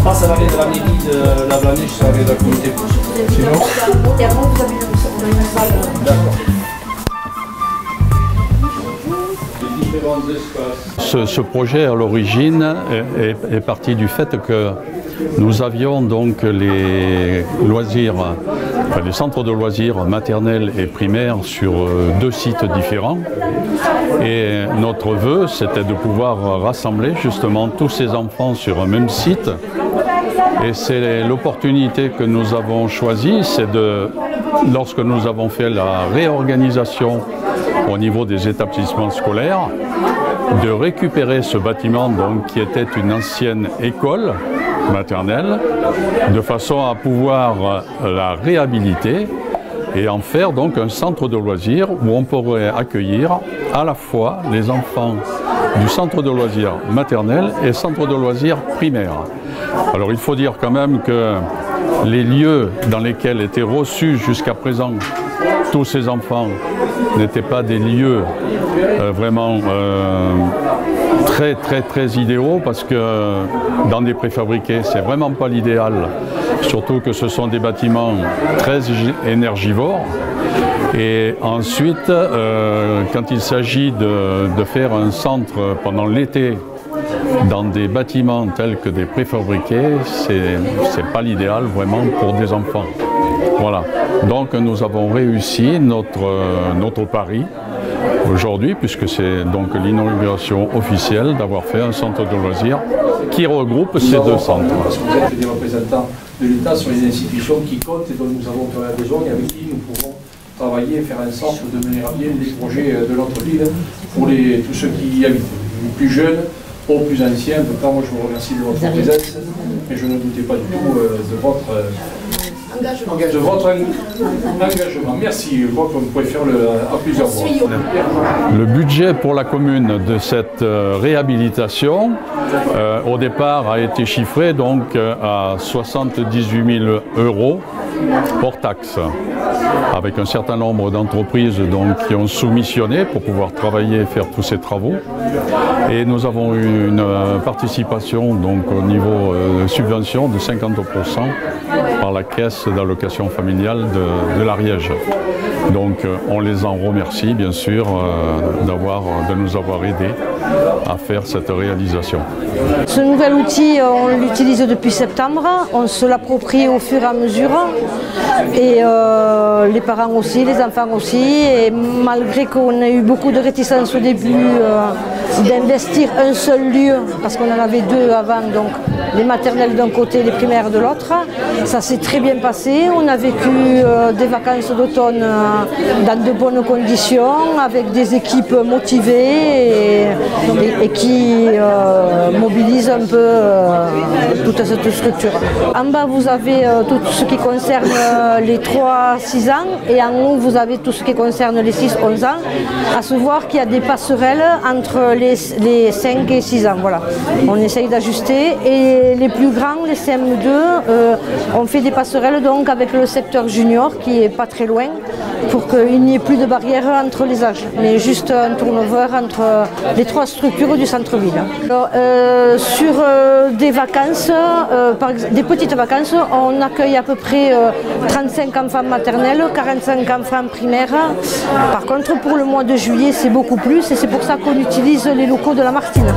Ah, ça va aller de la mairie de la Blanèche, ça va aller de la communauté. Sinon. Et avant, vous avez une salle. D'accord. Ce projet, à l'origine, est parti du fait que nous avions donc les loisirs, enfin, les centres de loisirs maternels et primaires sur 2 sites différents. Et notre vœu, c'était de pouvoir rassembler justement tous ces enfants sur un même site. Et c'est l'opportunité que nous avons choisie, c'est de, lorsque nous avons fait la réorganisation au niveau des établissements scolaires, de récupérer ce bâtiment donc, qui était une ancienne école maternelle, de façon à pouvoir la réhabiliter et en faire donc un centre de loisirs où on pourrait accueillir à la fois les enfants du centre de loisirs maternel et centre de loisirs primaire. Alors il faut dire quand même que les lieux dans lesquels étaient reçus jusqu'à présent tous ces enfants n'étaient pas des lieux vraiment très idéaux, parce que dans des préfabriqués, c'est vraiment pas l'idéal, surtout que ce sont des bâtiments très énergivores. Et ensuite, quand il s'agit de faire un centre pendant l'été dans des bâtiments tels que des préfabriqués, c'est pas l'idéal vraiment pour des enfants. Voilà. Donc nous avons réussi notre pari aujourd'hui, puisque c'est donc l'inauguration officielle d'avoir fait un centre de loisirs qui regroupe ces 2 centres. Parce que vous êtes des représentants de l'État sur les institutions qui comptent et dont nous avons besoin et avec qui nous pouvons travailler et faire en sorte de mener à bien les projets de notre ville pour tous ceux qui y habitent, les plus jeunes aux plus anciens. En tout cas, moi je vous remercie de votre présence et je ne doutais pas du tout de votre engagement. Merci. Je crois qu'on pourrait faire à plusieurs voix. Le budget pour la commune de cette réhabilitation, au départ, a été chiffré donc à 78 000 € hors taxe, avec un certain nombre d'entreprises qui ont soumissionné pour pouvoir travailler et faire tous ces travaux. Et nous avons eu une participation donc, au niveau de subvention de 50% par la caisse d'allocation familiale de l'Ariège. Donc on les en remercie bien sûr de nous avoir aidés à faire cette réalisation. Ce nouvel outil, on l'utilise depuis septembre, on se l'approprie au fur et à mesure, et les parents aussi, les enfants aussi, et malgré qu'on ait eu beaucoup de réticence au début d'investir un seul lieu, parce qu'on en avait 2 avant, donc les maternelles d'un côté, les primaires de l'autre, ça s'est très bien passé. On a vécu des vacances d'automne dans de bonnes conditions, avec des équipes motivées et qui mobilisent un peu toute cette structure. En bas, vous avez tout ce qui concerne les 3-6 ans, et en haut, vous avez tout ce qui concerne les 6-11 ans. À se voir qu'il y a des passerelles entre les 5 et 6 ans. Voilà. On essaye d'ajuster, et les plus grands, les CM2, on fait des passerelles donc avec le secteur junior qui est pas très loin, pour qu'il n'y ait plus de barrière entre les âges, mais juste un turnover entre les 3 structures du centre-ville. Sur des vacances, des petites vacances, on accueille à peu près 35 enfants maternels, 45 enfants primaires. Par contre, pour le mois de juillet, c'est beaucoup plus, et c'est pour ça qu'on utilise les locaux de la Martine.